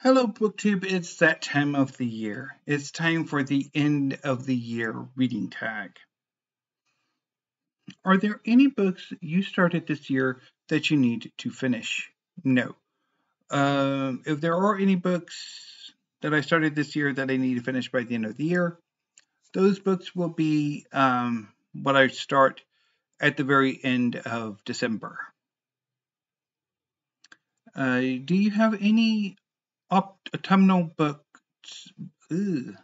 Hello, BookTube. It's that time of the year. It's time for the end of the year reading tag. Are there any books you started this year that you need to finish? No. If there are any books that I started this year that I need to finish by the end of the year, those books will be what I start at the very end of December. Do you have any autumnal books? Ugh. Do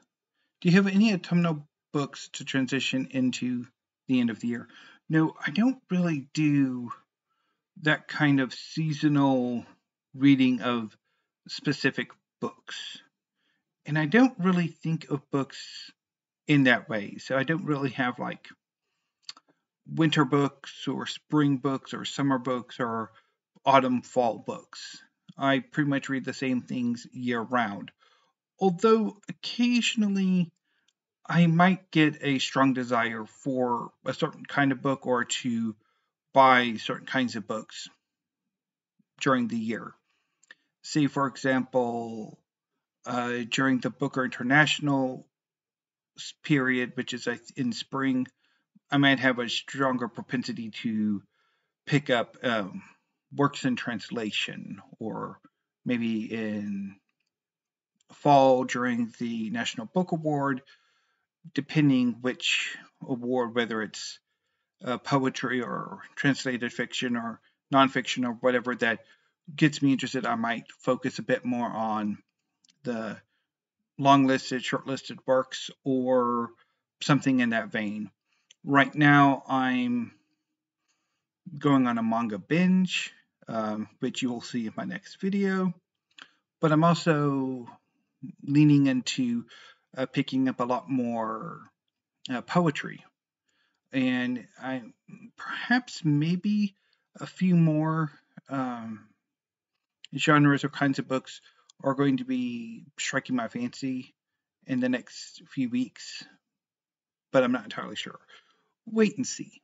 you have any autumnal books to transition into the end of the year? No, I don't really do that kind of seasonal reading of specific books. And I don't really think of books in that way. So I don't really have like winter books or spring books or summer books or autumn fall books. I pretty much read the same things year round. Although occasionally I might get a strong desire for a certain kind of book or to buy certain kinds of books during the year. Say, for example, during the Booker International period, which is in spring, I might have a stronger propensity to pick up works in translation, or maybe in fall during the National Book Award, depending which award, whether it's poetry or translated fiction or nonfiction or whatever that gets me interested, I might focus a bit more on the long listed, short listed works or something in that vein. Right now, I'm going on a manga binge, which you will see in my next video, but I'm also leaning into picking up a lot more poetry. And I perhaps maybe a few more genres or kinds of books are going to be striking my fancy in the next few weeks, but I'm not entirely sure. Wait and see.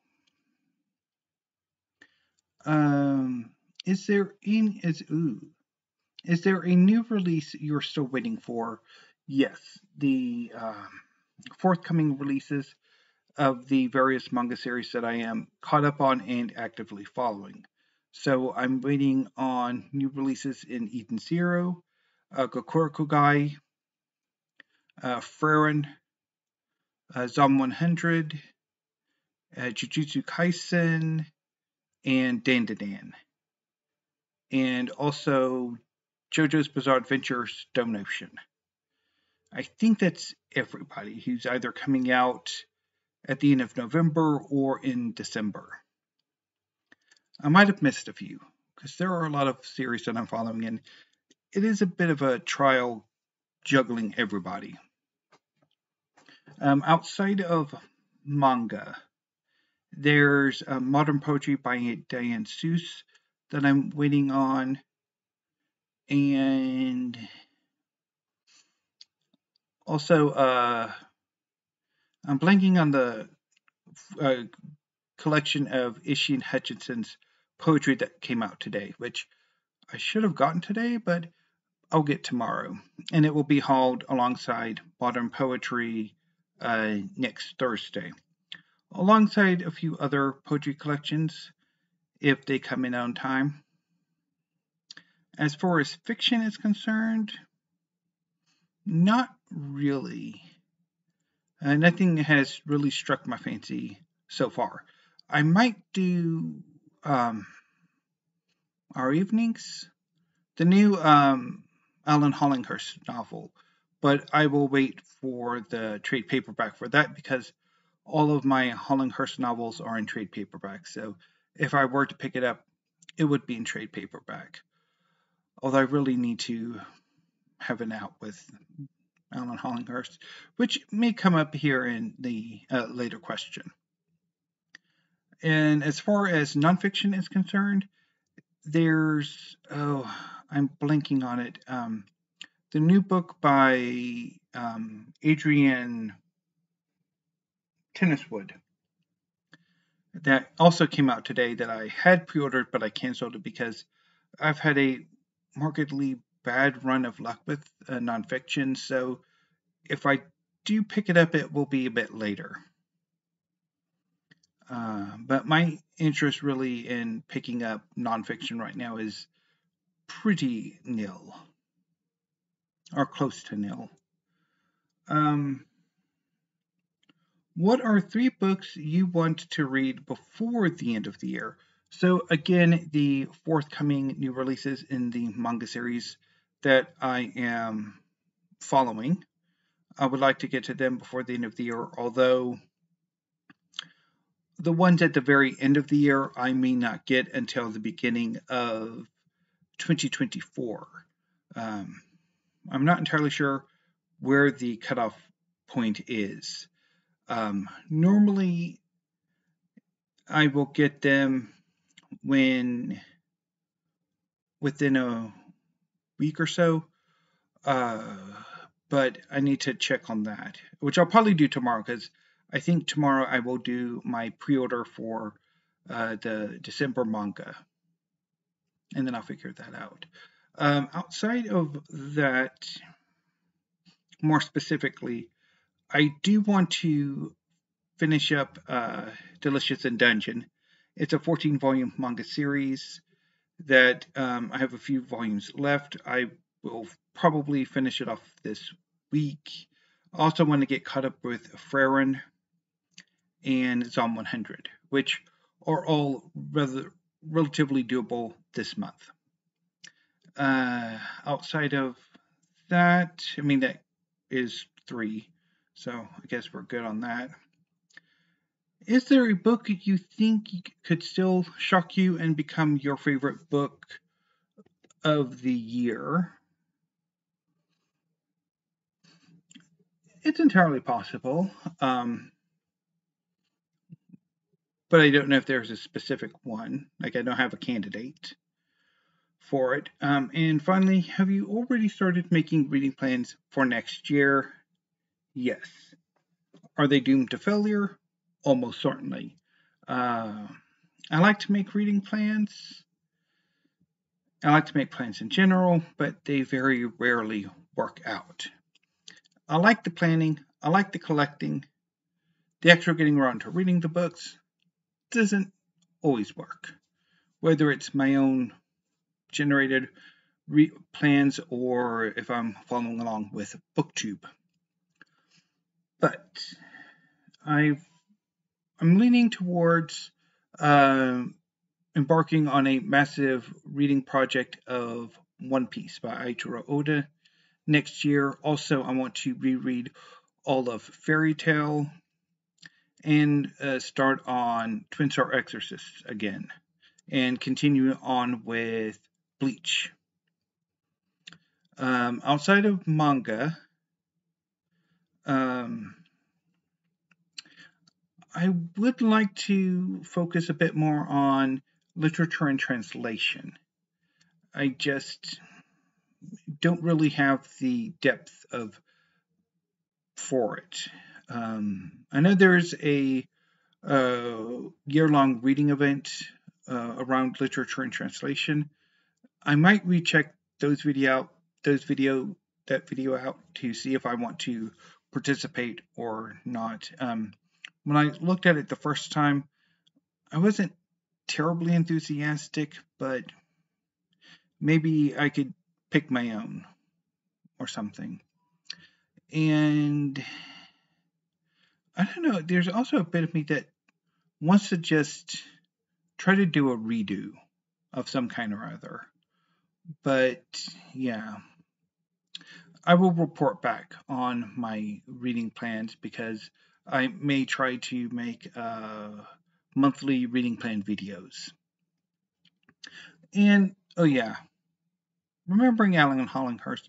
Is there a new release you're still waiting for? Yes, the forthcoming releases of the various manga series that I am caught up on and actively following. So I'm waiting on new releases in Eden Zero, Gokurakugai, Frieren, Zom 100, Jujutsu Kaisen, and Dandadan. And also JoJo's Bizarre Adventure Stone Ocean. I think that's everybody who's either coming out at the end of November or in December. I might have missed a few because there are a lot of series that I'm following, and it is a bit of a trial juggling everybody. Outside of manga, there's Modern Poetry by Diane Seuss that I'm waiting on, and also I'm blanking on the collection of Ishii and Hutchinson's poetry that came out today, which I should have gotten today, but I'll get tomorrow. And it will be hauled alongside Modern Poetry next Thursday, alongside a few other poetry collections if they come in on time. As far as fiction is concerned, not really. Nothing has really struck my fancy so far. I might do Our Evenings, the new Alan Hollinghurst novel, but I will wait for the trade paperback for that because all of my Hollinghurst novels are in trade paperback. So if I were to pick it up, it would be in trade paperback. Although I really need to have an out with Alan Hollinghurst, which may come up here in the later question. And as far as nonfiction is concerned, there's I'm blanking on it. The new book by Adrienne Tenniswood that also came out today that I had pre-ordered, but I canceled it because I've had a markedly bad run of luck with nonfiction, so if I do pick it up, it will be a bit later. But my interest really in picking up nonfiction right now is pretty nil, or close to nil. What are 3 books you want to read before the end of the year? So again, the forthcoming new releases in the manga series that I am following, I would like to get to them before the end of the year, although the ones at the very end of the year I may not get until the beginning of 2024. I'm not entirely sure where the cutoff point is. Normally, I will get them within a week or so, but I need to check on that, which I'll probably do tomorrow, because I think tomorrow I will do my pre-order for the December manga, and then I'll figure that out. Outside of that, more specifically, I do want to finish up Delicious in Dungeon. It's a 14-volume manga series that I have a few volumes left. I will probably finish it off this week. I also want to get caught up with Freren and Zom 100, which are all relatively doable this month. Outside of that, I mean, that is 3, so I guess we're good on that. Is there a book you think could still shock you and become your favorite book of the year? It's entirely possible, but I don't know if there's a specific one. Like, I don't have a candidate for it. And finally, have you already started making reading plans for next year? Yes. Are they doomed to failure? Almost certainly. I like to make reading plans. I like to make plans in general, but they very rarely work out. I like the planning. I like the collecting. The actual getting around to reading the books doesn't always work. Whether it's my own generated plans or if I'm following along with BookTube. But I'm leaning towards embarking on a massive reading project of One Piece by Eiichiro Oda next year. Also, I want to reread all of Fairy Tail and start on Twin Star Exorcists again, and continue on with Bleach. Outside of manga, I would like to focus a bit more on literature and translation. I just don't really have the depth for it. I know there's a year-long reading event around literature and translation. I might recheck that video out to see if I want to participate or not. When I looked at it the first time, I wasn't terribly enthusiastic, but maybe I could pick my own or something. And I don't know, there's also a bit of me that wants to just try to do a redo of some kind or other. But yeah, I will report back on my reading plans, because I may try to make monthly reading plan videos. And oh yeah, remembering Alan Hollinghurst,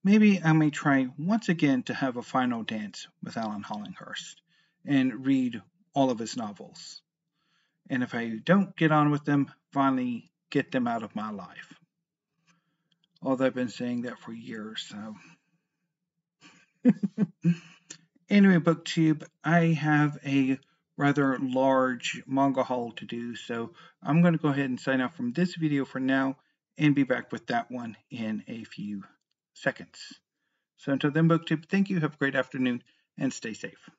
maybe I may try once again to have a final dance with Alan Hollinghurst and read all of his novels. And if I don't get on with them, finally get them out of my life. Although I've been saying that for years, so. Anyway, BookTube, I have a rather large manga haul to do, so I'm going to go ahead and sign off from this video for now, and be back with that one in a few seconds. So until then, BookTube, thank you. Have a great afternoon and stay safe.